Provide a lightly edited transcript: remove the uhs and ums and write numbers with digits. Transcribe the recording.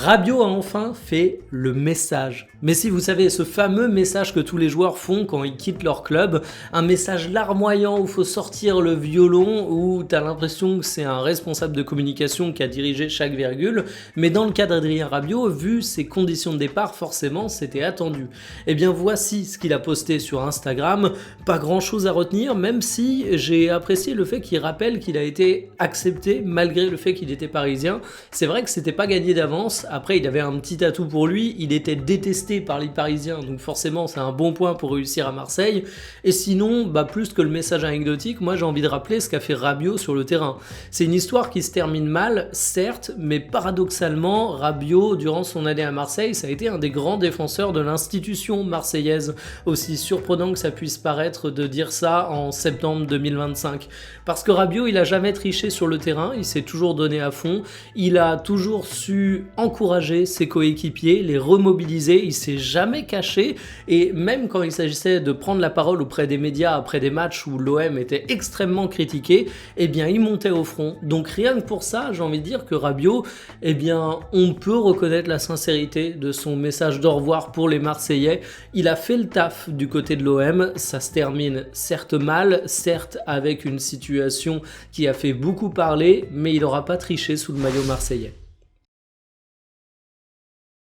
Rabiot a enfin fait le message. Mais si vous savez, ce fameux message que tous les joueurs font quand ils quittent leur club, un message larmoyant où il faut sortir le violon, où tu as l'impression que c'est un responsable de communication qui a dirigé chaque virgule, mais dans le cas d'Adrien Rabiot, vu ses conditions de départ, forcément c'était attendu. Et bien voici ce qu'il a posté sur Instagram, pas grand chose à retenir, même si j'ai apprécié le fait qu'il rappelle qu'il a été accepté malgré le fait qu'il était parisien. C'est vrai que c'était pas gagné d'avance. Après, il avait un petit atout pour lui, il était détesté par les Parisiens, donc forcément c'est un bon point pour réussir à Marseille. Et sinon, plus que le message anecdotique, moi j'ai envie de rappeler ce qu'a fait Rabiot sur le terrain. C'est une histoire qui se termine mal, certes, mais paradoxalement, Rabiot, durant son année à Marseille, ça a été un des grands défenseurs de l'institution marseillaise, aussi surprenant que ça puisse paraître de dire ça en septembre 2025. Parce que Rabiot, il a jamais triché sur le terrain, il s'est toujours donné à fond, il a toujours su encourager ses coéquipiers, les remobiliser, il s'est jamais caché, et même quand il s'agissait de prendre la parole auprès des médias après des matchs où l'OM était extrêmement critiqué, eh bien il montait au front. Donc rien que pour ça, j'ai envie de dire que Rabiot, eh bien on peut reconnaître la sincérité de son message d'au revoir pour les Marseillais. Il a fait le taf du côté de l'OM, ça se termine certes mal, certes avec une situation qui a fait beaucoup parler, mais il n'aura pas triché sous le maillot marseillais.